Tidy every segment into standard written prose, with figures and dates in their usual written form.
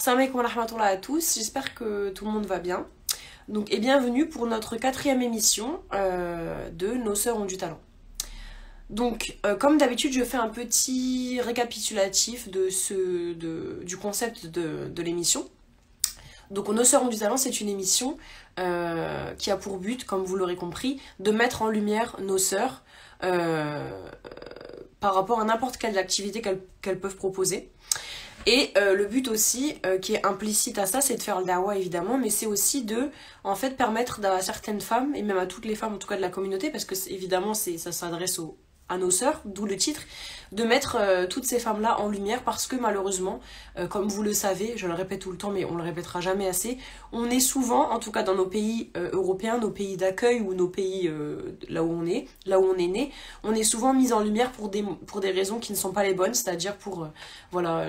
Salam alaikum wa rahmatullah à tous, j'espère que tout le monde va bien. Donc, et bienvenue pour notre quatrième émission de Nos sœurs ont du talent. Donc, comme d'habitude, je fais un petit récapitulatif du concept de l'émission. Donc, Nos sœurs ont du talent, c'est une émission qui a pour but, comme vous l'aurez compris, de mettre en lumière nos sœurs par rapport à n'importe quelle activité qu'elles peuvent proposer. Et le but aussi, qui est implicite à ça, c'est de faire le dawa évidemment, mais c'est aussi de, en fait, permettre à certaines femmes, et même à toutes les femmes en tout cas de la communauté, parce que évidemment ça s'adresse à nos sœurs, d'où le titre, de mettre toutes ces femmes-là en lumière, parce que malheureusement, comme vous le savez, je le répète tout le temps, mais on le répétera jamais assez, on est souvent, en tout cas dans nos pays européens, nos pays d'accueil ou nos pays là où on est né, on est souvent mis en lumière pour des raisons qui ne sont pas les bonnes, c'est-à-dire pour voilà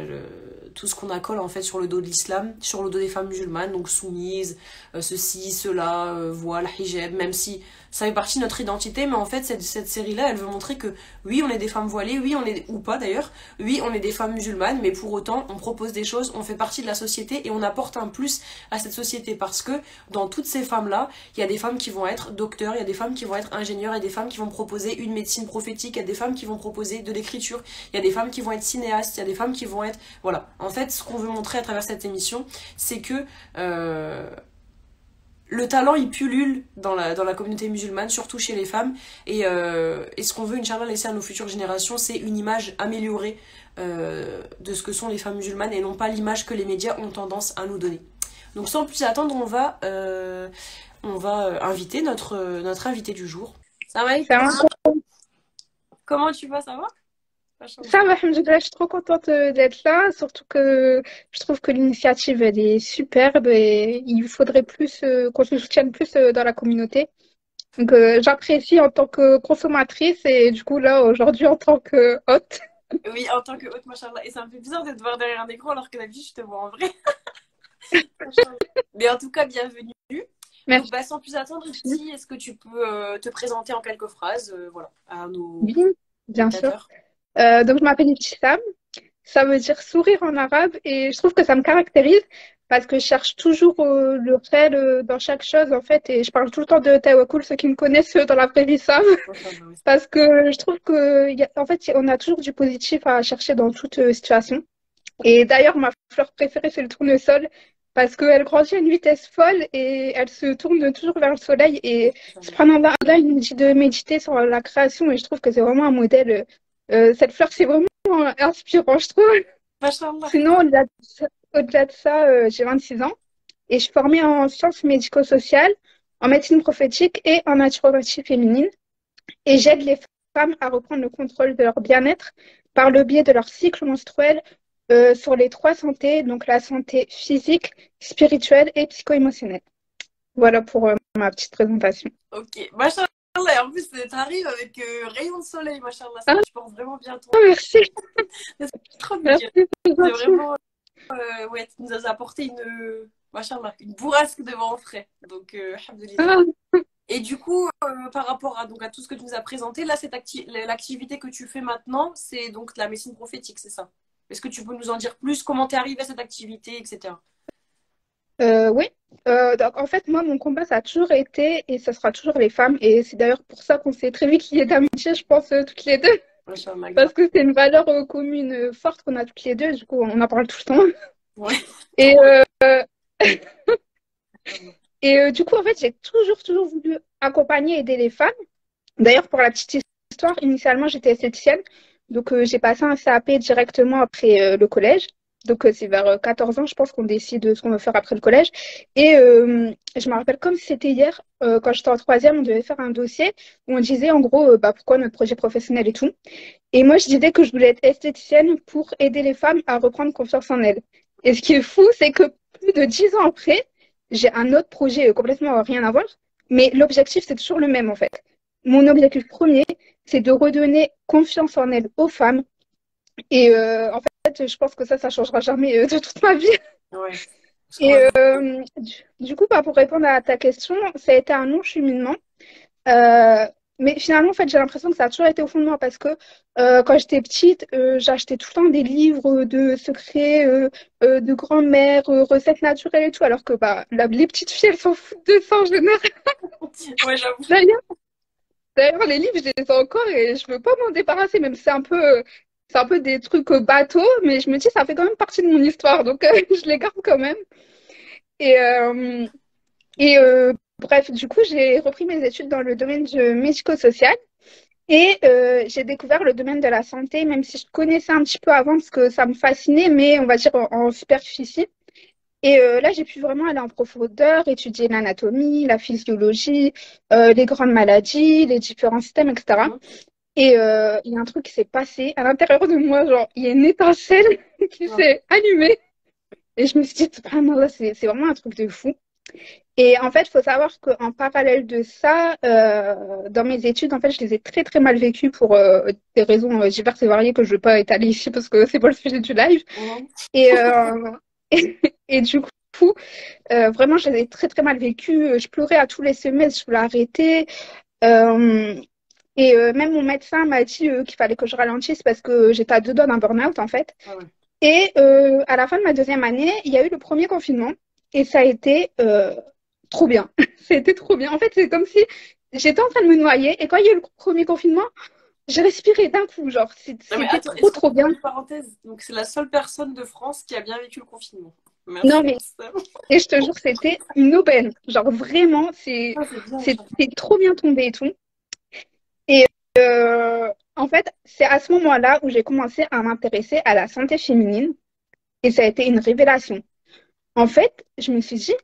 tout ce qu'on accole en fait sur le dos de l'islam, sur le dos des femmes musulmanes, donc soumises, ceci, cela, voile, hijab, même si ça fait partie de notre identité, mais en fait cette série-là, elle veut montrer que oui, on est des femmes voilées, oui, on est, ou pas d'ailleurs, oui, on est des femmes musulmanes, mais pour autant, on propose des choses, on fait partie de la société et on apporte un plus à cette société, parce que dans toutes ces femmes-là, il y a des femmes qui vont être docteurs, il y a des femmes qui vont être ingénieurs, il y a des femmes qui vont proposer une médecine prophétique, il y a des femmes qui vont proposer de l'écriture, il y a des femmes qui vont être cinéastes, il y a des femmes qui vont être... Voilà, en fait, ce qu'on veut montrer à travers cette émission, c'est que... le talent il pullule dans la communauté musulmane, surtout chez les femmes, et ce qu'on veut Inch'Allah laisser à nos futures générations, c'est une image améliorée de ce que sont les femmes musulmanes et non pas l'image que les médias ont tendance à nous donner. Donc sans plus attendre, on va inviter notre invité du jour. Ça va? Ça va, Comment tu vas? Ça va? ça va, alhamdoulilah, je suis trop contente d'être là, surtout que je trouve que l'initiative, elle est superbe et il faudrait plus qu'on se soutienne plus dans la communauté. Donc, j'apprécie en tant que consommatrice et du coup, là, aujourd'hui, en tant que hôte. Oui, en tant que hôte, machallah. Et ça me fait bizarre de te voir derrière un écran alors que d'habitude, je te vois en vrai. Mais en tout cas, bienvenue. Merci. Donc, bah, sans plus attendre, ici, est-ce que tu peux te présenter en quelques phrases, voilà, à nos Oui, bien sûr. spectateurs? Donc, je m'appelle Ibtissam. Ça veut dire sourire en arabe et je trouve que ça me caractérise parce que je cherche toujours le réel dans chaque chose en fait et je parle tout le temps de Tawakkul, ceux qui me connaissent dans la vraie vie savent, parce que je trouve que en fait on a toujours du positif à chercher dans toute situation. Et d'ailleurs ma fleur préférée c'est le tournesol parce qu'elle grandit à une vitesse folle et elle se tourne toujours vers le soleil et subhanallah, là il nous dit de méditer sur la création et je trouve que c'est vraiment un modèle. Cette fleur c'est vraiment inspirant je trouve. Machallah. Sinon, au-delà de ça, j'ai 26 ans et je suis formée en sciences médico-sociales, en médecine prophétique et en naturopathie féminine. Et j'aide les femmes à reprendre le contrôle de leur bien-être par le biais de leur cycle menstruel sur les trois santé, donc la santé physique, spirituelle et psycho-émotionnelle. Voilà pour ma petite présentation. Ok, machallah. Et en plus, t'arrives avec rayon de soleil, machallah. Ah, Tu portes vraiment bien ton. merci. C'est trop bien. Merci, c'est C'est gentil. vraiment. Ouais, tu nous as apporté machallah, une bourrasque de vent frais. Donc, alhamdoulilah. Ah, Et du coup, par rapport à tout ce que tu nous as présenté, là, l'activité que tu fais maintenant, c'est donc la médecine prophétique, c'est ça? Est-ce que tu peux nous en dire plus? Comment t'es arrivée à cette activité, etc. Oui, donc en fait, moi, mon combat, ça a toujours été, et ça sera toujours les femmes, et c'est d'ailleurs pour ça qu'on s'est très vite liées d'amitié, je pense, toutes les deux, Machallah, parce grave. que c'est une valeur commune forte qu'on a toutes les deux, du coup, on en parle tout le temps. Ouais, Et, trop bien. du coup, en fait, j'ai toujours voulu accompagner, aider les femmes. D'ailleurs, pour la petite histoire, initialement, j'étais esthéticienne, donc j'ai passé un CAP directement après le collège. Donc, c'est vers 14 ans, je pense qu'on décide ce qu'on veut faire après le collège. Et je me rappelle comme si c'était hier, quand j'étais en troisième, on devait faire un dossier où on disait en gros bah, pourquoi notre projet professionnel et tout. Et moi, je disais que je voulais être esthéticienne pour aider les femmes à reprendre confiance en elles. Et ce qui est fou, c'est que plus de 10 ans après, j'ai un autre projet complètement rien à voir, mais l'objectif, c'est toujours le même en fait. Mon objectif premier, c'est de redonner confiance en elles aux femmes. Et en fait, je pense que ça changera jamais de toute ma vie. Ouais. Et du coup, bah, pour répondre à ta question, ça a été un long cheminement. Mais finalement, en fait, j'ai l'impression que ça a toujours été au fond de moi parce que quand j'étais petite, j'achetais tout le temps des livres de secrets, de grand-mère, recettes naturelles et tout, alors que bah, les petites filles, elles s'en foutent de ça en général. Ouais, j'avoue. D'ailleurs, d'ailleurs, les livres, je les ai encore et je veux pas m'en débarrasser, même si c'est un peu des trucs bateaux, mais je me dis, ça fait quand même partie de mon histoire, donc je les garde quand même. Et, euh, et bref, du coup, j'ai repris mes études dans le domaine du médico-social. Et j'ai découvert le domaine de la santé, même si je connaissais un petit peu avant parce que ça me fascinait, mais on va dire en superficie. Et là, j'ai pu vraiment aller en profondeur, étudier l'anatomie, la physiologie, les grandes maladies, les différents systèmes, etc. Mhm. Et il y a un truc qui s'est passé à l'intérieur de moi, genre, il y a une étincelle qui Ouais. s'est allumée. Et je me suis dit, subhanallah, c'est vraiment un truc de fou. Et en fait, il faut savoir qu'en parallèle de ça, dans mes études, en fait, je les ai très très mal vécues pour des raisons diverses et variées que je ne vais pas étaler ici parce que c'est pas le sujet du live. Mhm. Et, et du coup, vraiment, je les ai très très mal vécues. Je pleurais à tous les semestres, je voulais arrêter. Euh, même mon médecin m'a dit qu'il fallait que je ralentisse parce que j'étais à deux doigts d'un burn-out en fait. Ah ouais. Et à la fin de ma deuxième année, il y a eu le premier confinement et ça a été trop bien. C'était trop bien. En fait, c'est comme si j'étais en train de me noyer et quand il y a eu le premier confinement, j'ai respiré d'un coup. Genre, Non, mais c'était attends, trop, est-ce qu'on trop peut faire bien. une parenthèse? Donc, c'est la seule personne de France qui a bien vécu le confinement. Non, Merci mais, pour ça. et je te jure, c'était une aubaine. Genre, vraiment, Ah, c'est bien, ça. c'est trop bien tombé et tout. Et en fait, c'est à ce moment-là où j'ai commencé à m'intéresser à la santé féminine et ça a été une révélation. En fait, je me suis dit,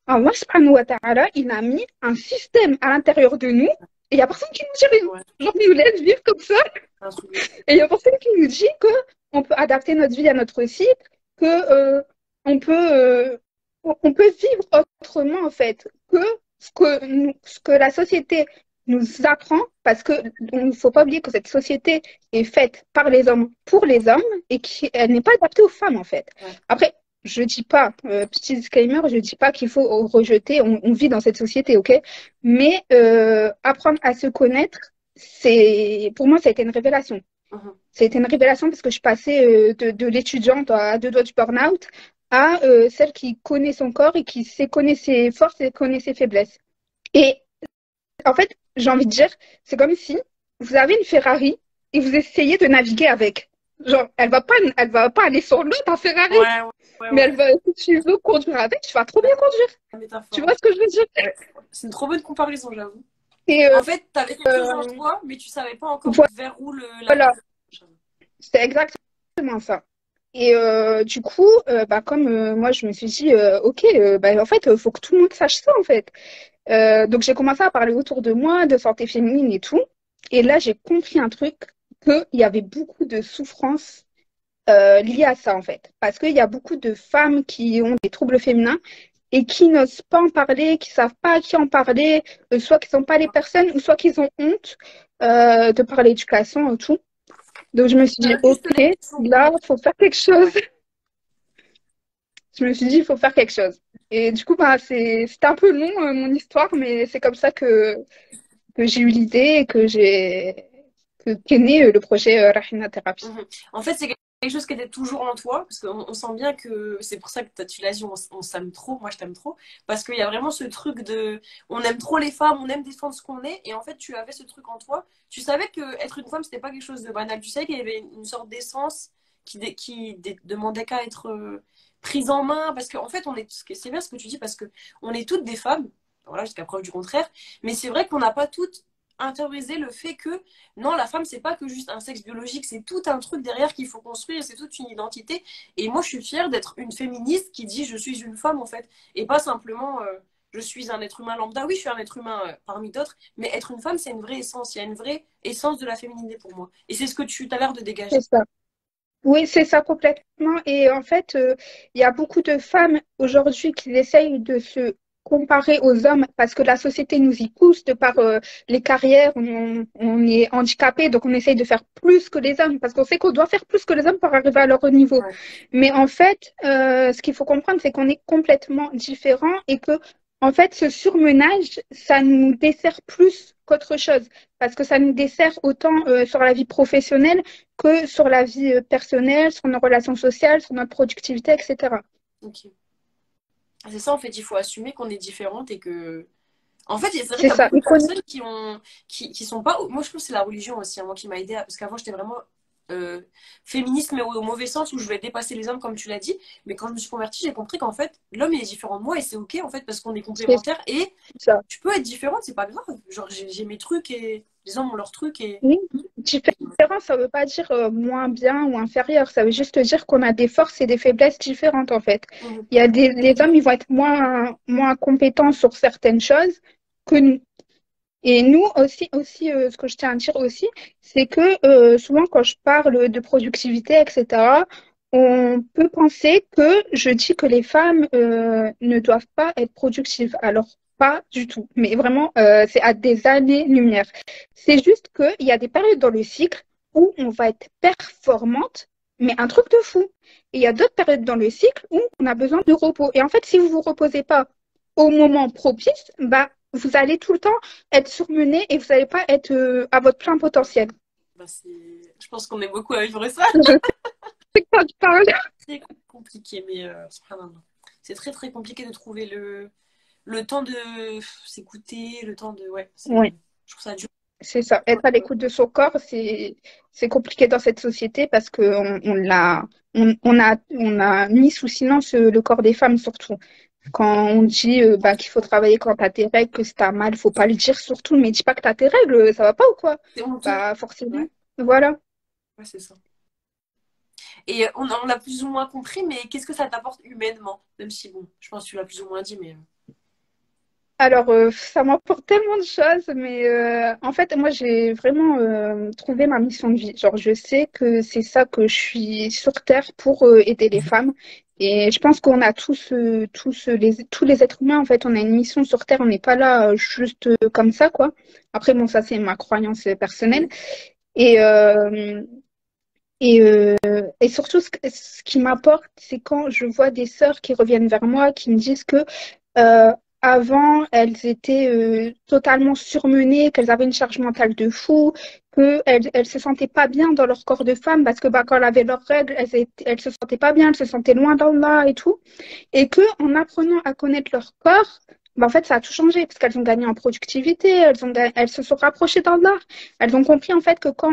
Allah subhanahu wa ta'ala, il a mis un système à l'intérieur de nous et il n'y a personne qui nous dit rien. Ouais, Genre, il nous laisse vivre comme ça c'est un truc de fou. et il n'y a personne qui nous dit que on peut adapter notre vie à notre cycle, que on peut, euh, on peut vivre autrement en fait, que ce que la société nous apprend, parce que il ne faut pas oublier que cette société est faite par les hommes pour les hommes et qu'elle n'est pas adaptée aux femmes en fait. Ouais. Après, je dis pas, petit disclaimer, je dis pas qu'il faut rejeter, on vit dans cette société, ok? Mais apprendre à se connaître, c'est, pour moi, ça a été une révélation. Mhm. C'était une révélation parce que je passais de l'étudiante à deux doigts du burn-out à celle qui connaît son corps et qui sait connaître ses forces et connaît ses faiblesses. Et en fait, j'ai envie de dire, c'est comme si vous avez une Ferrari et vous essayez de naviguer avec. Genre, elle va pas aller sur l'eau, ta Ferrari, Ouais, ouais, ouais, mais ouais. elle va, si tu veux conduire avec, tu vas trop bien conduire. La Tu métaphore. vois ce que je veux dire? Ouais. C'est une trop bonne comparaison, j'avoue. Et En fait, t'avais quelque chose en euh, toi, mais tu savais pas encore vers où voilà, l'avion. c'était exactement ça. Et du coup, bah, comme moi, je me suis dit, ok, bah, en fait, il faut que tout le monde sache ça, en fait. Donc, j'ai commencé à parler autour de moi de santé féminine et tout. Et là, j'ai compris un truc, qu'il y avait beaucoup de souffrances liées à ça, en fait. Parce qu'il y a beaucoup de femmes qui ont des troubles féminins et qui n'osent pas en parler, qui savent pas à qui en parler, soit qu'ils n'ont pas les personnes, ou soit qu'ils ont honte de parler éducation et tout. Donc, je me suis dit, Juste ok, l'éducation. là, il faut faire quelque chose. Je me suis dit, il faut faire quelque chose. Et du coup, bah, c'était un peu long, mon histoire, mais c'est comme ça que j'ai eu l'idée et qu'est né le projet Rahina Thérapie. Mhm. En fait, c'est quelque chose qui était toujours en toi, parce qu'on sent bien que c'est pour ça que tu l'as dit, on s'aime trop, moi je t'aime trop, parce qu'il y a vraiment ce truc de, on aime trop les femmes, on aime défendre ce qu'on est, et en fait tu avais ce truc en toi, tu savais que être une femme c'était pas quelque chose de banal, tu savais qu'il y avait une sorte d'essence qui demandait qu'à être prise en main, parce qu'en fait c'est bien ce que tu dis, parce que on est toutes des femmes, voilà, jusqu'à preuve du contraire, mais c'est vrai qu'on n'a pas toutes intérioriser le fait que non, la femme, c'est pas que juste un sexe biologique, c'est tout un truc derrière qu'il faut construire, c'est toute une identité. Et moi, je suis fière d'être une féministe qui dit je suis une femme, en fait, et pas simplement je suis un être humain lambda. Oui, je suis un être humain parmi d'autres, mais être une femme, c'est une vraie essence. Il y a une vraie essence de la féminité pour moi. Et c'est ce que tu as l'air de C'est dégager. ça. Oui, c'est ça complètement. Et en fait, il y a beaucoup de femmes aujourd'hui qui essayent de se comparer aux hommes parce que la société nous y pousse de par les carrières. On est handicapé, donc on essaye de faire plus que les hommes parce qu'on sait qu'on doit faire plus que les hommes pour arriver à leur niveau. Ouais. Mais en fait, ce qu'il faut comprendre, c'est qu'on est complètement différents et que, en fait, ce surmenage, ça nous dessert plus qu'autre chose, parce que ça nous dessert autant sur la vie professionnelle que sur la vie personnelle, sur nos relations sociales, sur notre productivité, etc. Ok. C'est ça, en fait, il faut assumer qu'on est différente et que. En fait, c'est vrai qu'il C'est y a ça. beaucoup de personnes qui sont pas. Moi, je trouve que c'est la religion aussi, hein, moi, qui m'a aidée. Parce qu'avant, j'étais vraiment euh, féministe, mais au mauvais sens, où je voulais dépasser les hommes, comme tu l'as dit. Mais quand je me suis convertie, j'ai compris qu'en fait, l'homme, il est différent de moi et c'est OK, en fait, parce qu'on est C'est complémentaires. Et ça. tu peux être différente, c'est pas grave. Genre, j'ai mes trucs et les hommes ont leurs trucs. Et. Oui, différent, ça veut pas dire moins bien ou inférieur. Ça veut juste dire qu'on a des forces et des faiblesses différentes, en fait. Mhm. Il y a les hommes, ils vont être moins compétents sur certaines choses que nous. Et nous aussi, ce que je tiens à dire aussi, c'est que souvent quand je parle de productivité, etc., on peut penser que je dis que les femmes ne doivent pas être productives. Alors, pas du tout. Mais vraiment, c'est à des années-lumière. C'est juste qu'il y a des périodes dans le cycle où on va être performante, mais un truc de fou. Et il y a d'autres périodes dans le cycle où on a besoin de repos. Et en fait, si vous vous reposez pas au moment propice, bah, vous allez tout le temps être surmené et vous n'allez pas être à votre plein potentiel. Bah, je pense qu'on est beaucoup à vivre ça. Je sais que ça te parle. C'est compliqué, mais subhanallah. C'est très très compliqué de trouver le temps de s'écouter, le temps de. Ouais, Oui, je trouve ça dur. c'est ça. Être à l'écoute de son corps, c'est compliqué dans cette société parce qu'on on a mis sous silence le corps des femmes surtout. Quand on dit bah, qu'il faut travailler quand t'as tes règles, que si t'as mal, faut pas le dire surtout, mais dis pas que t'as tes règles, ça va pas ou quoi? C'est honteux. Bah forcément. Ouais, Voilà. ouais, c'est ça. Et on l'a plus ou moins compris, mais qu'est-ce que ça t'apporte humainement? Même si, bon, je pense que tu l'as plus ou moins dit, mais. Alors, ça m'apporte tellement de choses, mais en fait, moi, j'ai vraiment trouvé ma mission de vie. Genre, je sais que c'est ça que je suis sur Terre pour aider les femmes. Et je pense qu'on a tous les êtres humains, en fait, on a une mission sur Terre. On n'est pas là juste comme ça, quoi. Après, bon, ça, c'est ma croyance personnelle. Oui. Et, euh, et surtout, ce qui m'apporte, c'est quand je vois des sœurs qui reviennent vers moi, qui me disent que euh, avant, elles étaient totalement surmenées, qu'elles avaient une charge mentale de fou, qu'elles se sentaient pas bien dans leur corps de femme parce que bah, quand elles avaient leurs règles, elles se sentaient pas bien, elles se sentaient loin d'Allah et tout. Et que en apprenant à connaître leur corps, bah, en fait, ça a tout changé parce qu'elles ont gagné en productivité, elles se sont rapprochées d'Allah. Elles ont compris en fait que quand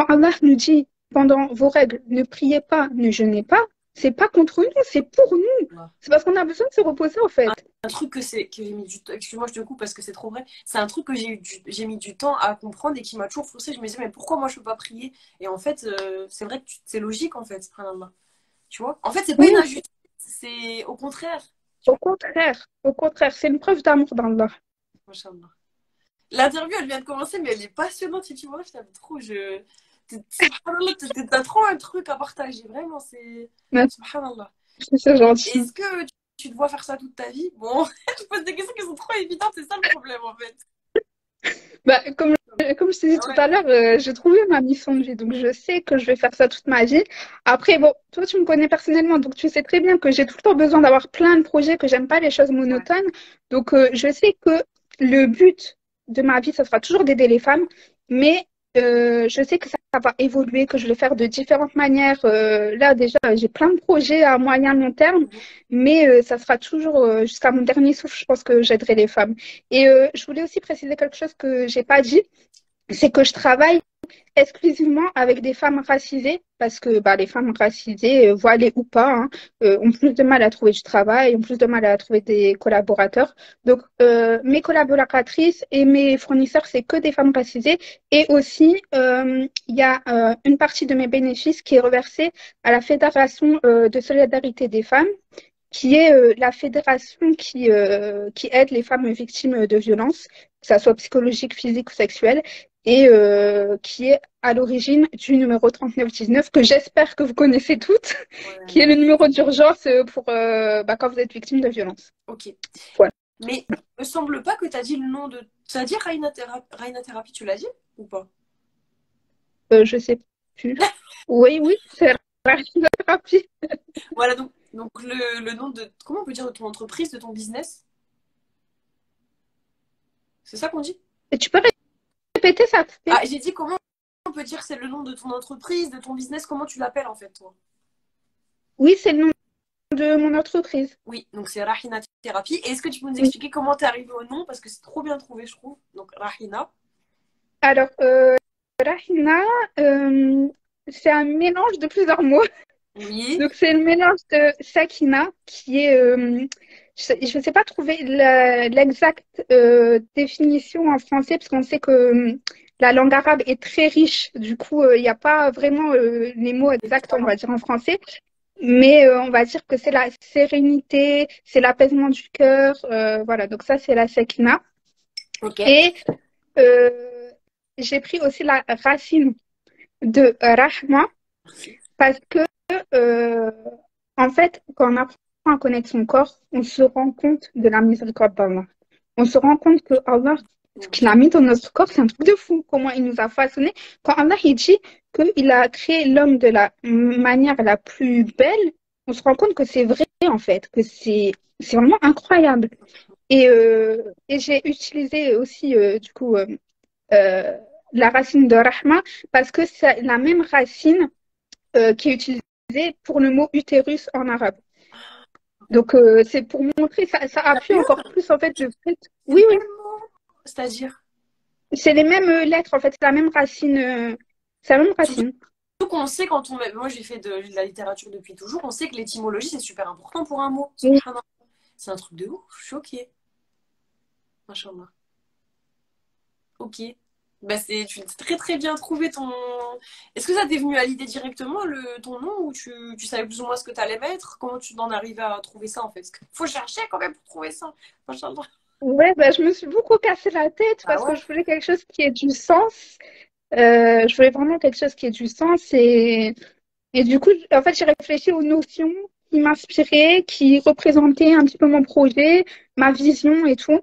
Allah nous dit pendant vos règles, ne priez pas, ne jeûnez pas, c'est pas contre nous, c'est pour nous. Voilà. C'est parce qu'on a besoin de se reposer en fait. Un truc que j'ai mis du temps, excuse-moi, je te coupe parce que c'est trop vrai. C'est un truc que j'ai mis du temps à comprendre et qui m'a toujours frustrée. Je me disais, mais pourquoi moi je peux pas prier? Et en fait, c'est vrai que c'est logique en fait, subhanallah. Tu vois? En fait, c'est pas une Oui, injustice, c'est au contraire. Tu vois? au contraire, c'est une preuve d'amour d'Allah. Machallah. L'interview, elle vient de commencer, mais elle est passionnante. Si tu vois, je t'aime trop. Subhanallah, t'as trop un truc à partager. Vraiment, c'est. Ouais, Subhanallah. c'est gentil. Est-ce que tu te vois faire ça toute ta vie? Bon, je pose des questions qui sont trop évidentes, c'est ça le problème en fait. Bah, comme je t'ai dit tout Ouais, à l'heure, j'ai trouvé ma mission de vie, donc je sais que je vais faire ça toute ma vie. Après, bon, toi, tu me connais personnellement, donc tu sais très bien que j'ai tout le temps besoin d'avoir plein de projets, que j'aime pas les choses ouais. monotones. Donc, je sais que le but de ma vie, ça sera toujours d'aider les femmes, mais je sais que ça va évoluer, que je vais le faire de différentes manières. Là, déjà, j'ai plein de projets à moyen long terme, Mhm. mais ça sera toujours jusqu'à mon dernier souffle, je pense que j'aiderai les femmes. Et je voulais aussi préciser quelque chose que j'ai pas dit, c'est que je travaille exclusivement avec des femmes racisées, parce que bah, les femmes racisées, voilées ou pas, hein, ont plus de mal à trouver du travail, ont plus de mal à trouver des collaborateurs. Donc, mes collaboratrices et mes fournisseurs, c'est que des femmes racisées. Et aussi, il y a une partie de mes bénéfices qui est reversée à la Fédération de solidarité des femmes, qui est la fédération qui aide les femmes victimes de violences, que ce soit psychologique, physique ou sexuelle, et qui est à l'origine du numéro 3919, que j'espère que vous connaissez toutes, qui est Ouais. le numéro d'urgence pour bah, quand vous êtes victime de violence. Ok. Voilà. Mais il me semble pas que tu as dit le nom de. Tu as dit Raina Therapy, tu l'as dit ou pas? Je sais plus. Oui, oui, c'est la thérapie. Voilà, donc le nom de. Comment on peut dire de ton entreprise, de ton business? C'est ça qu'on dit? Et tu peux répéter ça? Ah, j'ai dit comment on peut dire c'est le nom de ton entreprise, de ton business, comment tu l'appelles en fait, toi? Oui, c'est le nom de mon entreprise. Oui, donc c'est Rahina Thérapie. Et est-ce que tu peux nous Oui. expliquer comment t'es arrivée au nom? Parce que c'est trop bien trouvé, je trouve. Donc Rahina. Alors, Rahina, c'est un mélange de plusieurs mots. Oui. Donc, c'est le mélange de Sakina, qui est, je ne sais pas trouver l'exacte définition en français, parce qu'on sait que la langue arabe est très riche. Du coup, il n'y a pas vraiment les mots exacts, on va dire, en français. Mais on va dire que c'est la sérénité, c'est l'apaisement du cœur. Voilà, donc ça, c'est la Sakina. Ok. Et euh, j'ai pris aussi la racine de Rahma Merci. parce que, euh, en fait, quand on apprend à connaître son corps, on se rend compte de la miséricorde d'Allah. On se rend compte que Allah, ce qu'il a mis dans notre corps, c'est un truc de fou. Comment il nous a façonné. Quand Allah il dit qu'il a créé l'homme de la manière la plus belle, on se rend compte que c'est vrai, en fait, que c'est vraiment incroyable. Et j'ai utilisé aussi, du coup, euh, la racine de Rahma parce que c'est la même racine qui est utilisée pour le mot utérus en arabe. Donc, c'est pour montrer, ça appuie Sérieux? encore plus en fait le fait. C'est le Oui, oui, même mot. C'est-à-dire? c'est les mêmes lettres en fait, c'est la même racine. C'est la même Surtout racine. qu'on sait quand on. Moi, j'ai fait de la littérature depuis toujours. On sait que l'étymologie, c'est super important pour un mot. Oui. Subhanallah. C'est un truc de ouf. Je suis choquée. Machallah. Ok. Bah, tu as très très bien trouvé ton. Est-ce que ça t'est venu à l'idée directement, ton nom, ou tu savais plus ou moins ce que tu allais mettre? Comment tu en arrives à trouver ça en fait? Parce qu'il faut chercher quand même pour trouver ça. Machallah. Ouais, bah, je me suis beaucoup cassé la tête Ah parce que ouais? je voulais quelque chose qui ait du sens. Je voulais vraiment quelque chose qui ait du sens et du coup, en fait, j'ai réfléchi aux notions qui m'inspiraient, qui représentaient un petit peu mon projet, ma vision et tout.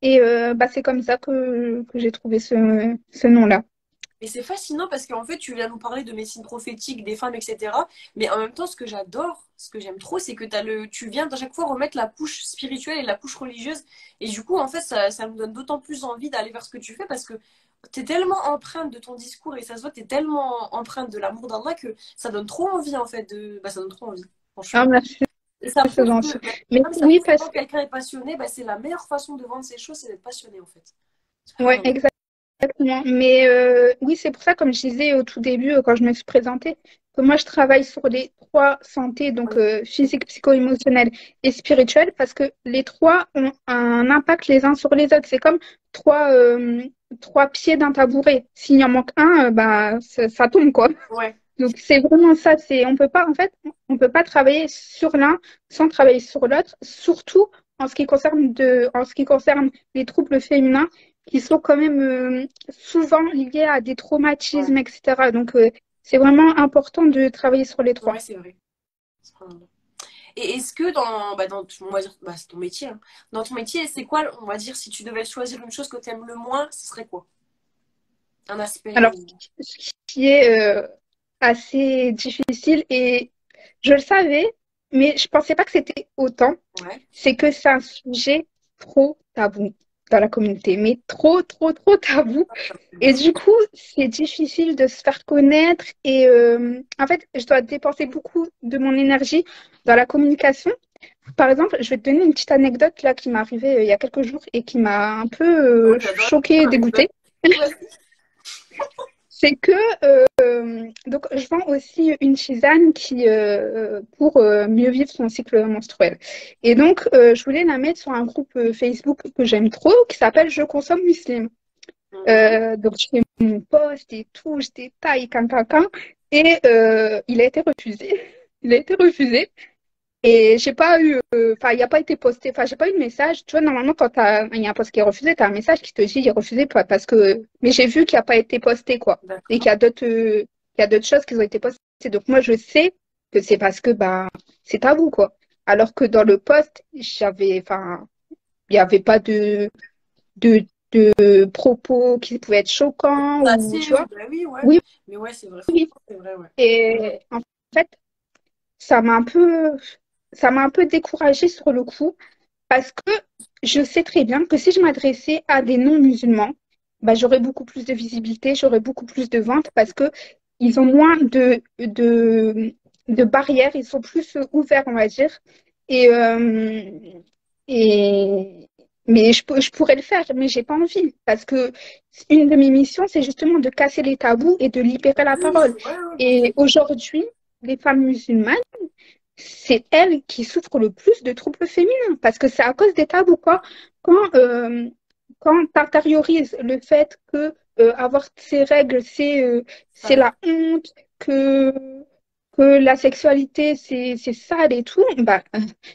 Et bah, c'est comme ça que j'ai trouvé ce nom-là. Et c'est fascinant parce qu'en fait, tu viens nous parler de médecine prophétique, des femmes, etc. Mais en même temps, ce que j'adore, ce que j'aime trop, c'est que tu viens à chaque fois remettre la couche spirituelle et la couche religieuse. Et du coup, en fait, ça me donne d'autant plus envie d'aller vers ce que tu fais parce que tu es tellement empreinte de ton discours et ça se voit, tu es tellement empreinte de l'amour d'Allah que ça donne trop envie, en fait. Bah, ça donne trop envie, Ah, franchement. merci, Et ça c'est prouve gentil. que, Mais ça oui, prouve que parce quand quelqu'un est passionné, bah, c'est la meilleure façon de vendre ses choses, c'est d'être passionné, en fait. ouais, Subhanallah. exactement. Mais oui, c'est pour ça, comme je disais au tout début, quand je me suis présentée, que moi, je travaille sur les trois santé, donc physique, psycho-émotionnelle et spirituelle, parce que les trois ont un impact les uns sur les autres. C'est comme trois, trois pieds d'un tabouret. S'il en manque un, bah, ça tombe, quoi. Ouais. Donc, c'est vraiment ça. On peut pas, en fait, on peut pas travailler sur l'un sans travailler sur l'autre, surtout en ce qui concerne les troubles féminins qui sont quand même souvent liés à des Ouais, traumatismes, etc. Donc, c'est vraiment important de travailler sur les trois. ouais, c'est vrai. Subhanallah. Et est-ce que on va dire, bah, c'est ton métier, hein. Dans ton métier, c'est quoi, on va dire, si tu devais choisir une chose que tu aimes le moins, ce serait quoi? Un aspect Alors, ou... ce qui est assez difficile, et je le savais, mais je pensais pas que c'était autant, Ouais. c'est que c'est un sujet trop tabou dans la communauté, mais trop, trop, trop tabou. Et du coup, c'est difficile de se faire connaître. Et en fait, je dois dépenser beaucoup de mon énergie dans la communication. Par exemple, je vais te donner une petite anecdote là qui m'est arrivée il y a quelques jours et qui m'a un Oh, peu j'adore choquée et les anecdotes. dégoûtée. Vas-y. C'est que donc je vends aussi une tisane qui pour mieux vivre son cycle menstruel. Et donc je voulais la mettre sur un groupe Facebook que j'aime trop qui s'appelle Je consomme musulman. Mhm. Donc je fais mon post et tout, je détaille can et il a été refusé. Il a été refusé. Et j'ai pas eu, enfin, il n'a pas été posté, enfin, j'ai pas eu de message. Tu vois, normalement, quand il y a un post qui est refusé, tu as un message qui te dit il est refusé parce que. Mais j'ai vu qu'il n'a pas été posté, quoi. Et D'accord. qu'il y a d'autres choses qui ont été postées. Donc, moi, je sais que c'est parce que, bah, c'est à vous, quoi. Alors que dans le post, enfin, il n'y avait pas de propos qui pouvaient être choquants ou, tu Assez, ou vois. bah oui, ouais. Oui, Mais ouais, c'est vrai, oui. franchement, c'est vrai, ouais. Et en fait, ça m'a un peu, ça m'a un peu découragée sur le coup. Parce que je sais très bien que si je m'adressais à des non-musulmans, bah, j'aurais beaucoup plus de visibilité, j'aurais beaucoup plus de ventes parce que ils ont moins de barrières, ils sont plus ouverts, on va dire. Et, et mais je pourrais le faire, mais j'ai pas envie parce que une de mes missions, c'est justement de casser les tabous et de libérer la Oui, parole. ouais, ouais, bien sûr. Et aujourd'hui, les femmes musulmanes, c'est elles qui souffrent le plus de troubles féminins parce que c'est à cause des tabous, quoi. Quand, quand tu intériorises le fait que avoir ses règles, c'est Sale. la honte, que la sexualité, c'est sale et tout, bah,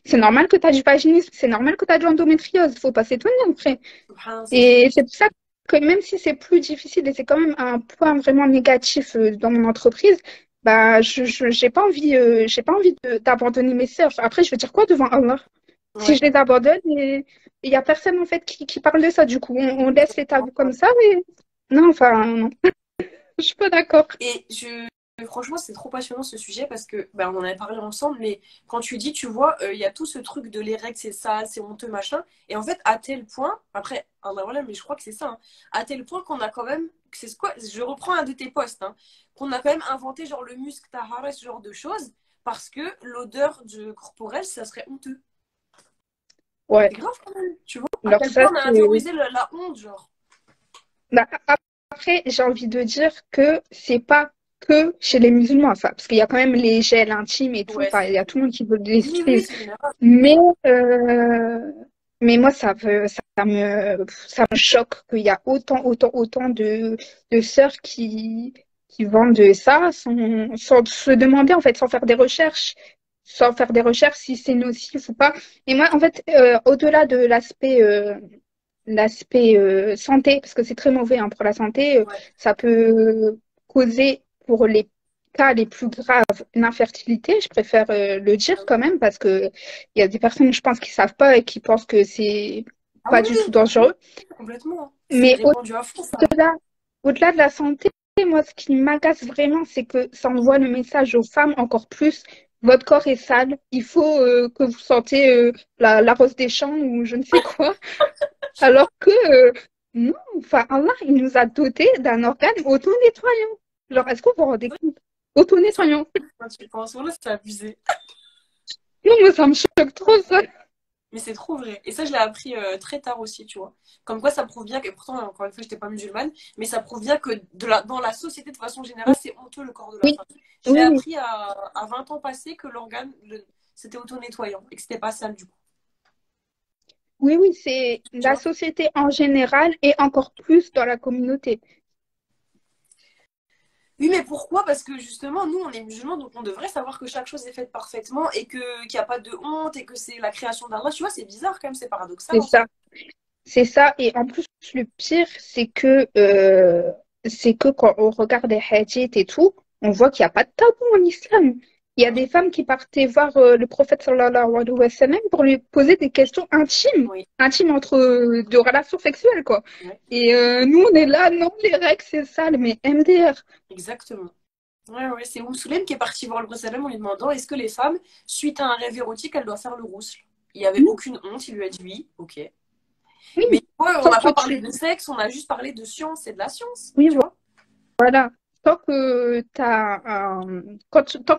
c'est normal que tu as du vaginisme, c'est normal que tu as de l'endométriose, faut pas s'étonner après. Subhanallah, c'est fou. Et c'est pour ça que même si c'est plus difficile et c'est quand même un point vraiment négatif dans mon entreprise, bah j'ai pas envie d'abandonner mes sœurs. Après, je veux dire quoi devant Allah? Si Ouais. je les abandonne, et il y a personne en fait qui parle de ça. Du coup, on laisse les tabous comme ça. Et... Non, enfin, non. Je suis pas d'accord. Et franchement, c'est trop passionnant ce sujet parce que ben, on en avait parlé ensemble, mais quand tu dis, tu vois, il y a tout ce truc de les règles, c'est ça, c'est honteux, machin. Et en fait, à tel point, après, ah ben voilà, mais je crois que c'est ça, hein, à tel point qu'on a quand même, c'est quoi, je reprends un de tes posts, hein, qu'on a quand même inventé genre le musc tahara, ce genre de choses, parce que l'odeur corporelle, ça serait honteux. Ouais. C'est grave quand même, tu vois, à Alors quel ça, point on a c'est... intériorisé la honte, genre. Bah, après, j'ai envie de dire que c'est pas que chez les musulmans, ça. Parce qu'il y a quand même les gels intimes et tout. Ouais, Enfin, c'est il y a vrai. tout le monde qui les Oui, oui, utilise. c'est général. Mais, mais moi, ça me choque qu'il y a autant de sœurs qui vendent ça sans se demander, en fait, sans faire des recherches si c'est nocif ou pas. Et moi, en fait, au-delà de l'aspect santé, parce que c'est très mauvais hein, pour la santé, Ouais. ça peut causer pour les cas les plus graves une infertilité, je préfère le dire quand même, parce que il y a des personnes, je pense, qui savent pas et qui pensent que c'est Ah pas oui, du tout oui, bah oui, dangereux. complètement, hein. C'est Mais répandu à fond, ça. au-delà, au-delà de la santé, moi, ce qui m'agace vraiment, c'est que ça envoie le message aux femmes encore plus. Votre corps est sale, il faut que vous sentez la rose des champs ou je ne sais quoi. Alors que non, enfin, Allah, il nous a dotés d'un organe auto-nettoyant. Genre, est-ce qu'on vous rendez compte? Auto-nettoyant. Quand tu le penses, là, c'est abusé. Non, moi, ça me choque trop, ça. Mais c'est trop vrai. Et ça, je l'ai appris très tard aussi, tu vois. Comme quoi, ça prouve bien que, et pourtant, encore une fois, j'étais pas musulmane, mais ça prouve bien que dans la société, de façon générale, c'est honteux le corps de la Oui, femme. Je l'ai oui, oui. appris à 20 ans passés que c'était auto-nettoyant et que c'était pas sale, du coup. Oui, oui, c'est Tu la vois. société en général et encore plus dans la communauté. Oui, mais pourquoi? Parce que justement, nous, on est musulmans, donc on devrait savoir que chaque chose est faite parfaitement et qu'il n'y a pas de honte et que c'est la création d'Allah. Tu vois, c'est bizarre quand même, c'est paradoxal C'est en soi. ça. C'est ça. Et en plus, le pire, c'est que quand on regarde les hadiths et tout, on voit qu'il n'y a pas de tabou en islam. Il y a des femmes qui partaient voir le prophète sallallahu alayhi wa sallam pour lui poser des questions intimes, Oui, intimes entre de relations sexuelles, quoi. ouais, Et nous, on est là, non, les règles, c'est sale, mais MDR. exactement. Ouais, ouais, c'est Soulem qui est parti voir le prophète en lui demandant est-ce que les femmes, suite à un rêve érotique, elles doivent faire le rousle. Il n'y avait Oui, aucune honte, il lui a dit oui, ok. oui, Mais ouais, on tant n'a que pas parlé tu, de sexe, on a juste parlé de science et de la science, oui, tu vois. voilà. Tant que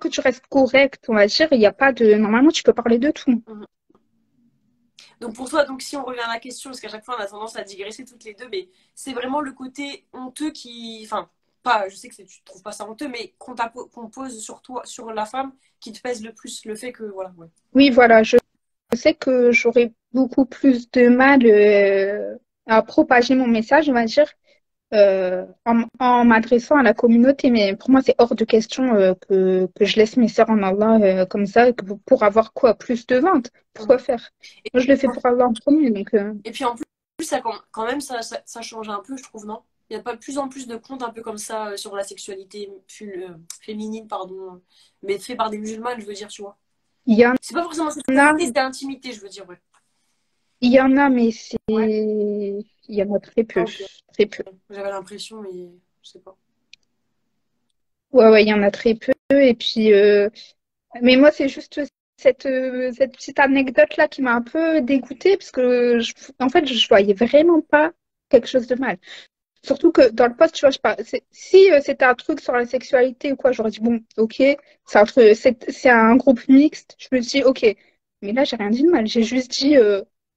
tu restes correct, on va dire, il n'y a pas de, normalement, tu peux parler de tout. Mhm. Donc pour toi, donc si on revient à la question, parce qu'à chaque fois on a tendance à digresser toutes les deux, mais c'est vraiment le côté honteux qui, enfin, pas, je sais que tu trouves pas ça honteux, mais qu'on pose sur toi, sur la femme, qui te pèse le plus, le fait que, voilà, ouais. Oui, voilà, je sais que j'aurais beaucoup plus de mal à propager mon message, on va dire, en m'adressant à la communauté. Mais pour moi, c'est hors de question que je laisse mes sœurs en Allah comme ça, pour avoir quoi? Plus de ventes? Pourquoi Mhm. faire? Et, Moi, je le fais pour Allah en premier. Donc, et puis en plus, ça, quand même, ça change un peu, je trouve, non? Il y a pas de plus en plus de comptes un peu comme ça sur la sexualité féminine, pardon, mais fait par des musulmanes, je veux dire, tu vois. il y en C'est pas forcément a, sexualité, c'est intimité, je veux dire, ouais. il y en a, mais Ouais, il y en a très ah, peu. ok. Très peu. J'avais l'impression, mais je sais pas. Ouais, ouais, il y en a très peu. Et puis, mais moi, c'est juste cette petite anecdote-là qui m'a un peu dégoûtée parce que, en fait, je voyais vraiment pas quelque chose de mal. Surtout que dans le poste, tu vois, si c'était un truc sur la sexualité ou quoi, j'aurais dit, bon, ok, c'est un groupe mixte. Je me dis, ok. Mais là, j'ai rien dit de mal. J'ai juste dit,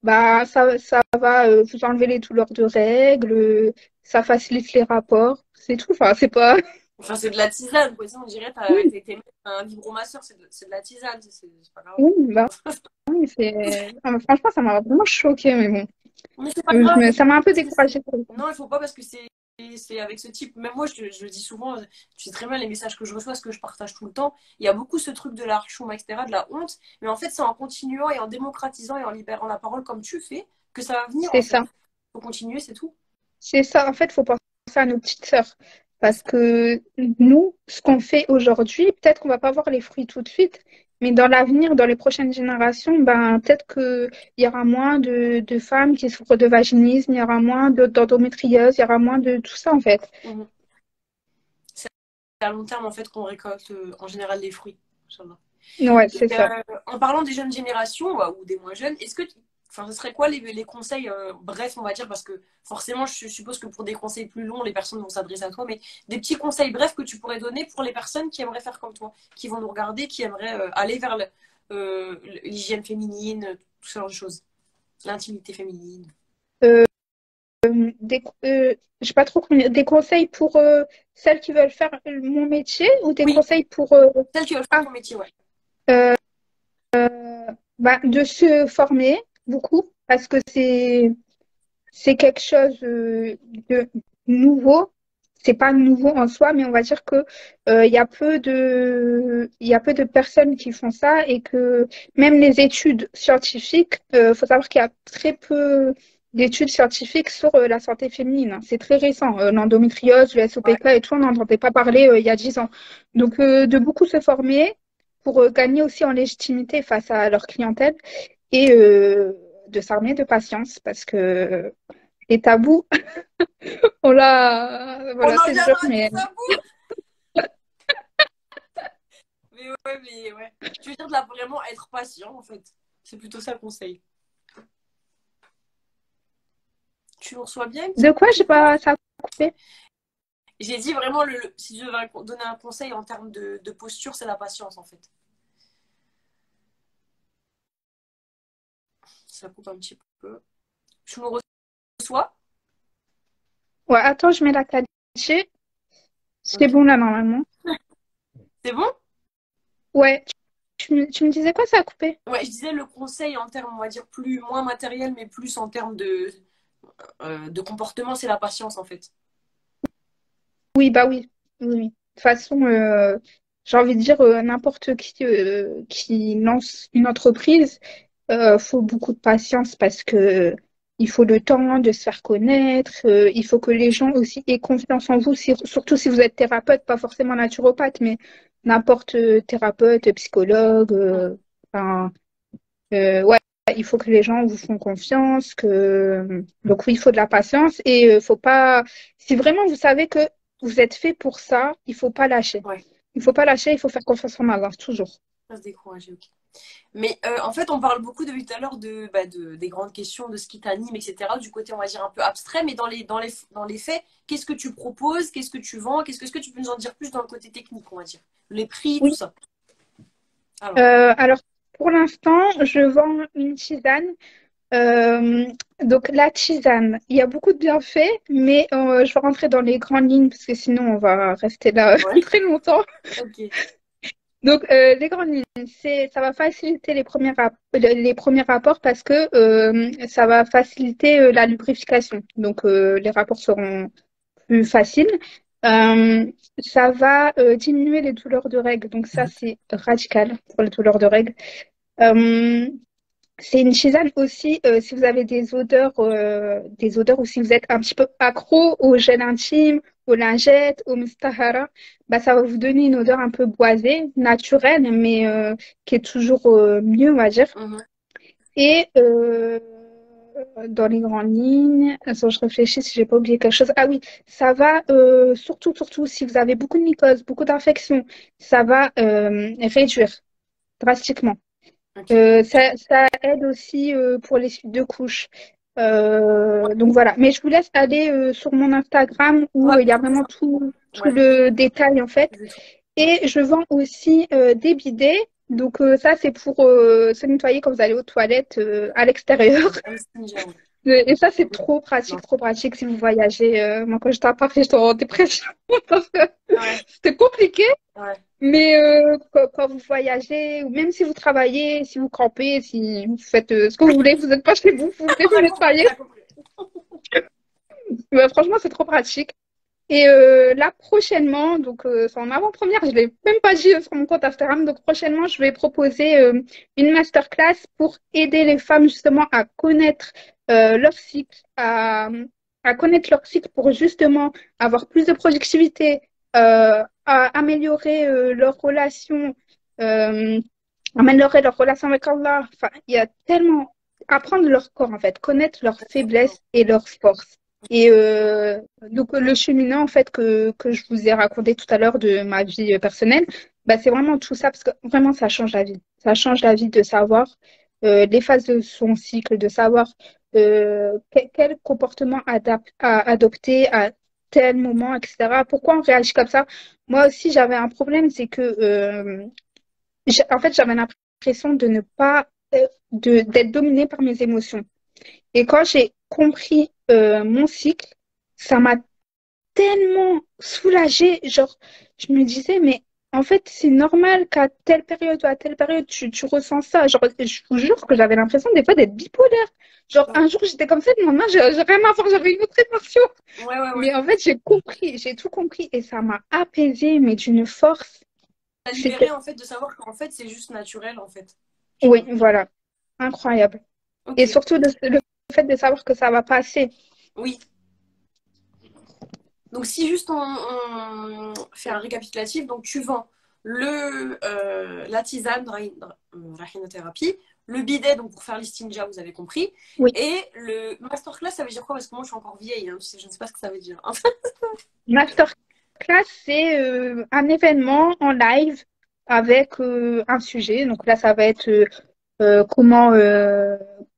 bah, ça va vous enlever les douleurs de règles, ça facilite les rapports. C'est tout. Enfin, c'est pas. Enfin, c'est de la tisane, quoi. Sinon, on dirait Oui, t'es un vibromasseur, c'est de la tisane, c'est pas grave. oui, bah, oui, ah, mais franchement, ça m'a vraiment choquée, mais bon. Mais c'est pas grave. Ça m'a un peu Parce que découragée. non, il faut pas parce que c'est avec ce type. Même moi, je le dis souvent, tu sais très bien les messages que je reçois, ce que je partage tout le temps. Il y a beaucoup ce truc de la harchouma, etc., de la honte. Mais en fait, c'est en continuant et en démocratisant et en libérant la parole comme tu fais que ça va venir, C'est en fait. ça. Faut continuer, c'est tout. C'est ça. En fait, il faut penser à nos petites sœurs. Parce que nous, ce qu'on fait aujourd'hui, peut-être qu'on va pas voir les fruits tout de suite, mais dans l'avenir, dans les prochaines générations, ben, peut-être qu'il y aura moins de femmes qui souffrent de vaginisme, il y aura moins d'endométriose, il y aura moins de tout ça, en fait. Mhm. C'est à long terme, en fait, qu'on récolte en général les fruits. Inch'Allah. Ouais, Et, c'est ça. en parlant des jeunes générations ou des moins jeunes, enfin, ce serait quoi les conseils, bref, on va dire, parce que forcément, je suppose que pour des conseils plus longs, les personnes vont s'adresser à toi, mais des petits conseils brefs que tu pourrais donner pour les personnes qui aimeraient faire comme toi, qui vont nous regarder, qui aimeraient aller vers l'hygiène féminine, tout ce genre de choses, l'intimité féminine. Euh, je sais pas trop comment dire, des conseils pour celles qui veulent faire mon métier ou des Oui, conseils pour celles qui veulent faire ah, ton métier, ouais. euh, bah, de se former beaucoup parce que c'est quelque chose de nouveau. C'est pas nouveau en soi, mais on va dire que il y a peu de personnes qui font ça et que même les études scientifiques, faut savoir qu'il y a très peu d'études scientifiques sur la santé féminine. C'est très récent. L'endométriose, le Ouais. SOPK et tout, on n'entendait pas parler il y a 10 ans. Donc, de beaucoup se former pour gagner aussi en légitimité face à leur clientèle et de s'armer de patience parce que les tabous, On voilà, en c'est dur, viendra mais tout à bout. Mais ouais. Tu veux dire de là vraiment être patient, en fait. C'est plutôt ça le conseil. Tu nous reçois bien une de quoi j'ai petite pause? pas ça a coupé? J'ai dit vraiment, si je devais donner un conseil en termes de posture, c'est la patience en fait. Ça coupe un petit peu. Tu me reçois? Ouais, attends, je mets la 4G. C'est Ok. bon là normalement. C'est bon? Ouais, tu me disais quoi, ça a coupé? Ouais, je disais le conseil en termes, on va dire, moins matériel, mais plus en termes de comportement, c'est la patience en fait. Oui, bah oui. Oui, oui. De toute façon, j'ai envie de dire, n'importe qui lance une entreprise, faut beaucoup de patience parce que il faut le temps de se faire connaître, il faut que les gens aussi aient confiance en vous, surtout si vous êtes thérapeute, pas forcément naturopathe, mais n'importe thérapeute, psychologue, Mm. enfin, ouais, il faut que les gens vous font confiance, donc oui, il faut de la patience et faut pas, si vraiment vous savez que vous êtes fait pour ça, il faut pas lâcher. Ouais, Il faut pas lâcher, il faut faire confiance en Allah, toujours. pas se décourager, ok. Mais en fait, on parle beaucoup depuis tout à l'heure des grandes questions, de ce qui t'anime, etc. Du côté, on va dire, un peu abstrait, mais dans les faits, qu'est-ce que tu proposes, qu'est-ce que tu vends, est-ce que tu peux nous en dire plus dans le côté technique, on va dire? Les prix, tout Oui. ça. Alors, Alors, pour l'instant, je vends une tisane. Euh, donc, la tisane, il y a beaucoup de bienfaits, mais je vais rentrer dans les grandes lignes parce que sinon, on va rester là ouais, très longtemps. ok. Donc, les grandes lignes, ça va faciliter les premiers rapports parce que ça va faciliter la lubrification. Donc, les rapports seront plus faciles. Euh, Ça va diminuer les douleurs de règles. Donc, ça, c'est radical pour les douleurs de règles. Euh, c'est une tisane aussi, si vous avez des odeurs ou si vous êtes un petit peu accro au gel intime, aux lingettes, au mustahara, bah, ça va vous donner une odeur un peu boisée, naturelle, mais qui est toujours mieux, on va dire. Mhm. Et dans les grandes lignes, attends, je réfléchis si j'ai pas oublié quelque chose. Ah oui, ça va surtout si vous avez beaucoup de mycoses, beaucoup d'infections, ça va réduire drastiquement. Ok. Ça aide aussi pour les suites de couches. Donc voilà. Mais je vous laisse aller sur mon Instagram où Ouais, il y a tout vraiment ça. tout Ouais, le détail en fait. je vais trouver. Ouais. Et je vends aussi des bidets. Donc ça, c'est pour se nettoyer quand vous allez aux toilettes à l'extérieur. Un Stinja, ouais. Et ça, c'est Ok. Non. trop pratique si vous voyagez. Moi, quand j'étais à Paris, j'étais en dépression parce que Ouais, c'était compliqué. ouais. Mais quand vous voyagez, ou même si vous travaillez, si vous campez, si vous faites ce que vous voulez, vous n'êtes pas chez vous, vous voulez On vous a compris, nettoyer. on a compris. Bah, franchement, c'est trop pratique. Et là, prochainement, donc c'est en avant-première, je ne l'ai même pas dit sur mon compte Instagram, donc prochainement, je vais proposer une masterclass pour aider les femmes justement à connaître leur cycle, à connaître leur cycle pour justement avoir plus de productivité, à améliorer leur relation, euh, améliorer leur relation avec Allah. Enfin, il y a tellement apprendre leur corps en fait, connaître leurs Exactement. faiblesses et leurs forces. Et donc le cheminement en fait que je vous ai raconté tout à l'heure de ma vie personnelle, bah, c'est vraiment tout ça parce que vraiment ça change la vie. Ça change la vie de savoir les phases de son cycle, de savoir quel comportement adopter à tel moment, etc. Pourquoi on réagit comme ça? Moi aussi j'avais un problème, c'est que en fait j'avais l'impression de ne pas d'être dominée par mes émotions. Et quand j'ai compris mon cycle, ça m'a tellement soulagée. Genre, je me disais, mais en fait, c'est normal qu'à telle période ou à telle période, tu ressens ça. Genre, je vous jure que j'avais l'impression des fois d'être bipolaire. Genre, Ouais, un jour, j'étais comme ça, le lendemain, j'ai rien à voir, j'avais une autre émotion. ouais, ouais. Ouais. Mais en fait, j'ai compris, j'ai tout compris et ça m'a apaisée, mais d'une force. T'as libéré C'était, en fait de savoir qu'en fait c'est juste naturel en fait. oui, Inch'Allah. voilà, incroyable. Et Ok. surtout, le fait de savoir que ça va passer. Oui. Donc si juste on fait un récapitulatif, donc tu vends la tisane, rahinothérapie, le bidet donc pour faire l'istinja, vous avez compris, Oui. et le masterclass, ça veut dire quoi? Parce que moi je suis encore vieille, hein, je ne sais pas ce que ça veut dire. Masterclass, c'est un événement en live avec un sujet. Donc là, ça va être comment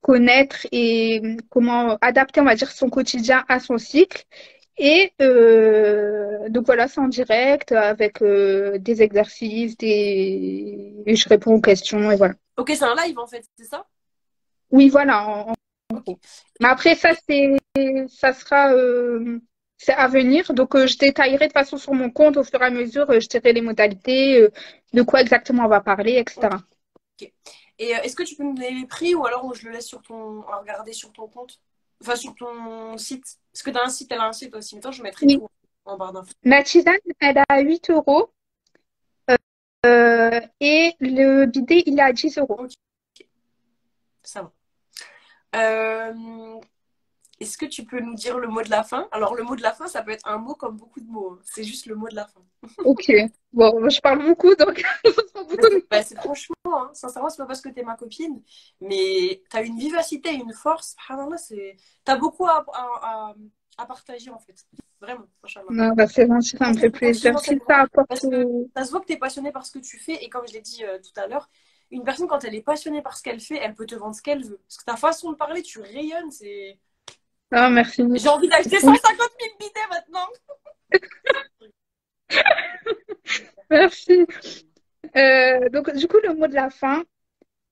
connaître et comment adapter, on va dire, son quotidien à son cycle. Et donc voilà, c'est en direct avec des exercices, et je réponds aux questions et voilà. Ok, c'est un live en fait, c'est ça? Oui, voilà, en Ok. gros. Mais après, ça sera c'est à venir. Donc, je détaillerai de façon sur mon compte au fur et à mesure. Je dirai les modalités, de quoi exactement on va parler, Ok. etc. Et est-ce que tu peux me donner les prix ou alors je le laisse sur à regarder sur ton compte? Enfin, sur ton site. Parce que tu as un site, elle a un site aussi. Maintenant, je mettrai Oui. tout en barre d'infos. La tisane, elle a 8 euros et le bidet, il est à 10 euros. Ok, ça va. Euh, Est-ce que tu peux nous dire le mot de la fin? Alors, le mot de la fin, ça peut être un mot comme beaucoup de mots, hein. C'est juste le mot de la fin. Ok. Bon, je parle beaucoup, donc ce sera beaucoup de Bah, mots. c'est franchement, hein, sincèrement, c'est pas parce que t'es ma copine, mais t'as une vivacité, une force. Subhanallah, t'as beaucoup à partager en fait. Vraiment, machallah. Non, bah, c'est gentil, ça me fait Continue plaisir. dans Si cette ça voie. apporte. Parce que ça se voit que t'es passionné par ce que tu fais, et comme je l'ai dit tout à l'heure, une personne, quand elle est passionnée par ce qu'elle fait, elle peut te vendre ce qu'elle veut. Parce que ta façon de parler, tu rayonnes, c'est. Ah, merci J'ai envie d'acheter beaucoup. 150 000 bidets maintenant. Merci. Donc, du coup, le mot de la fin.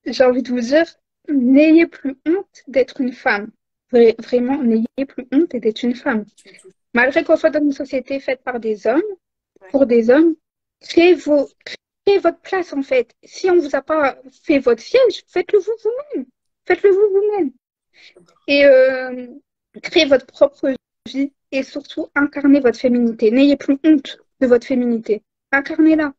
J'ai envie de vous dire, n'ayez plus honte d'être une femme. Vraiment, n'ayez plus honte d'être une femme. Tu me touches. Malgré qu'on soit dans une société faite par des hommes, Ouais. pour des hommes, créez votre place en fait. Si on ne vous a pas fait votre siège, faites-le vous vous-même. Faites-le vous vous-même. Et créez votre propre vie et surtout incarnez votre féminité. N'ayez plus honte de votre féminité. Incarnez-la.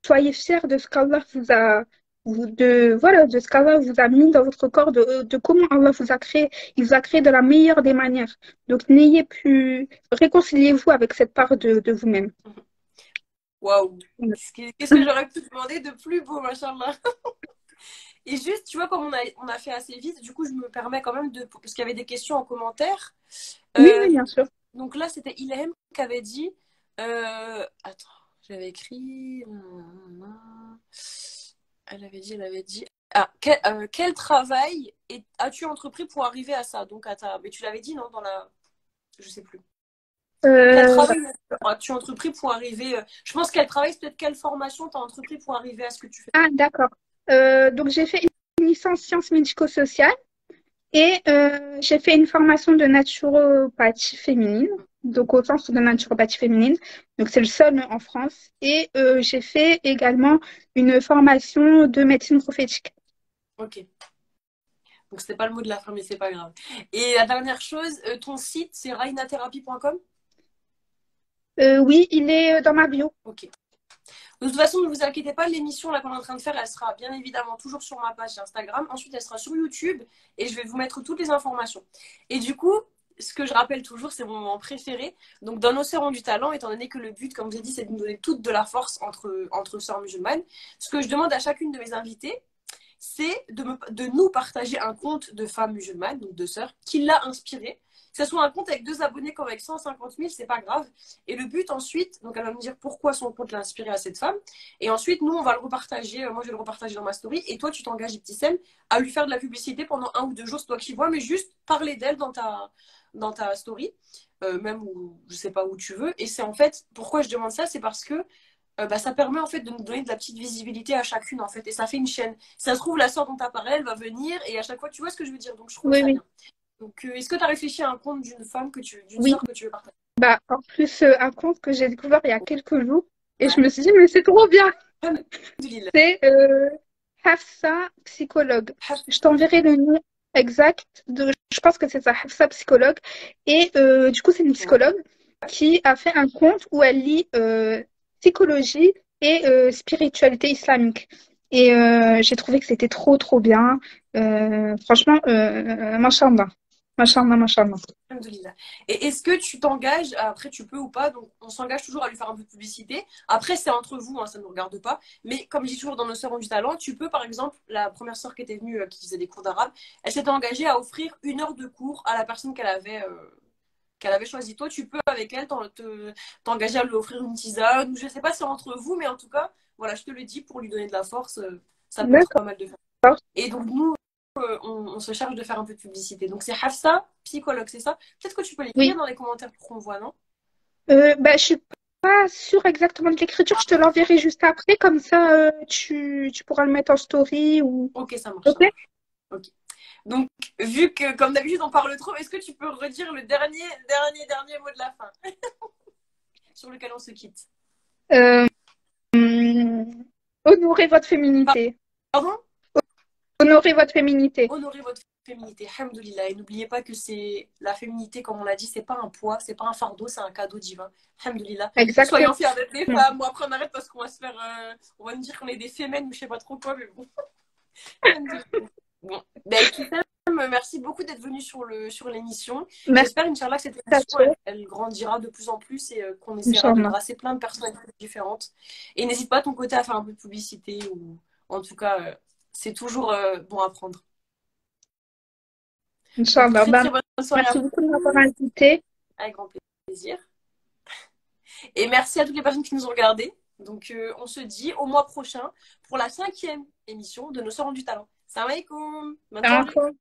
Soyez fiers de ce qu'Allah vous a voilà, de ce qu'Allah vous a mis dans votre corps, de comment Allah vous a créé. Il vous a créé de la meilleure des manières. Donc n'ayez plus, réconciliez-vous avec cette part de vous-même. Waouh. Qu'est-ce que j'aurais pu demander de plus beau, machallah. Et juste, tu vois, comme on a fait assez vite, du coup, je me permets quand même de. Parce qu'il y avait des questions en commentaire. Oui, Euh, oui, bien sûr. donc là, c'était Ilham qui avait dit. Attends, j'avais écrit. Elle avait dit. Quel travail as-tu entrepris pour arriver à ça? Donc, mais tu l'avais dit, non, dans la. Je sais plus. Quel Euh, travail as-tu entrepris pour arriver. Je pense quel travail, c'est peut-être quelle formation tu as entrepris pour arriver à ce que tu fais. ah, d'accord. Donc, j'ai fait une licence sciences médico-sociales et j'ai fait une formation de naturopathie féminine, donc au centre de naturopathie féminine. Donc, c'est le seul en France. Et j'ai fait également une formation de médecine prophétique. Ok. Donc, c'était pas le mot de la fin, mais c'est pas grave. Et la dernière chose, ton site, c'est rainatherapy.com. Oui, il est dans ma bio. Ok. De toute façon, ne vous inquiétez pas, l'émission là qu'on est en train de faire, elle sera bien évidemment toujours sur ma page Instagram. Ensuite, elle sera sur YouTube et je vais vous mettre toutes les informations. Et du coup, ce que je rappelle toujours, c'est mon moment préféré. Donc, dans nos sœurs ont du talent, étant donné que le but, comme j'ai dit, c'est de nous donner toutes de la force entre sœurs musulmanes, ce que je demande à chacune de mes invitées, c'est de nous partager un compte de femmes musulmanes, donc de sœurs, qui l'a inspiré. Que ce soit un compte avec 2 abonnés comme avec 150 000, c'est pas grave. Et le but ensuite, donc elle va me dire pourquoi son compte l'a inspiré à cette femme. Et ensuite, nous, on va le repartager. Moi, je vais le repartager dans ma story. Et toi, tu t'engages, Ibtissem, à lui faire de la publicité pendant 1 ou 2 jours, c'est toi qui vois, mais juste parler d'elle dans ta story, même où je sais pas où tu veux. Et c'est en fait, pourquoi je demande ça, c'est parce que bah, ça permet en fait de nous donner de la petite visibilité à chacune en fait et ça fait une chaîne. Si ça se trouve la sœur dont tu as parlé, elle va venir et à chaque fois tu vois ce que je veux dire donc je trouve Oui, ça oui, bien. Donc est-ce que tu as réfléchi à un compte d'une femme d'une oui. sœur que tu veux partager? Bah, en plus, un compte que j'ai découvert il y a quelques jours et je Ouais. me suis dit, mais c'est trop bien. Alhamdoulilah. C'est Hafsa psychologue. Je t'enverrai le nom exact je pense que c'est ça, Hafsa psychologue. Et du coup, c'est une Ouais. psychologue qui a fait un compte où elle lit psychologie et spiritualité islamique. Et j'ai trouvé que c'était trop, trop bien. Franchement, machallah. Machallah, machallah. Alhamdoulilah. Et est-ce que tu t'engages, après tu peux ou pas, donc on s'engage toujours à lui faire un peu de publicité. Après c'est entre vous, hein, ça ne nous regarde pas. Mais comme je dis toujours dans nos sœurs ont du talent, tu peux par exemple, la première sœur qui était venue, qui faisait des cours d'arabe, elle s'était engagée à offrir 1 heure de cours à la personne qu'elle avait choisi. Toi, tu peux avec elle t'engager à lui offrir une tisane. Je ne sais pas si c'est entre vous, mais en tout cas, voilà, je te le dis pour lui donner de la force, ça peut être D'accord. pas mal de faire. Et donc, nous, on se charge de faire un peu de publicité. Donc, c'est Hafsa, psychologue, c'est ça? Peut-être que tu peux l'écrire Oui. dans les commentaires pour qu'on voit, non? Bah, je suis pas sûre exactement de l'écriture. Je te l'enverrai juste après. Comme ça, tu pourras le mettre en story ou. Ok, ça marche, Ok? ça marche. Ok. Donc, vu que, comme d'habitude, on parle trop, est-ce que tu peux redire le dernier mot de la fin sur lequel on se quitte? Euh, honorez votre féminité. Pardon? Honorez votre féminité. Honorer votre féminité, alhamdoulilah. Et n'oubliez pas que c'est la féminité, comme on l'a dit, c'est pas un poids, c'est pas un fardeau, c'est un cadeau divin. Alhamdoulilah. Exactement. Soyons fiers d'être des femmes. Bon, après, on arrête parce qu'on va se faire. On va nous dire qu'on est des fémènes ou je sais pas trop quoi, mais bon. Bon. Ben, Kissem, merci beaucoup d'être venu sur l'émission. Merci J'espère, Inch'Allah, que cette à émission, toi. elle grandira de plus en plus et qu'on essaiera de Inch'Allah. brasser plein de personnes différentes. Et n'hésite pas, de ton côté, à faire un peu de publicité ou en tout cas, c'est toujours bon à prendre. Donc, Inch'Allah. très Ben, très bonne soirée à merci vous, beaucoup de m'avoir invité. avec grand plaisir. Et merci à toutes les personnes qui nous ont regardés. Donc, on se dit au mois prochain pour la 5e émission de Nos Sœurs ont du talent. Salam alaikum. Bonne soirée.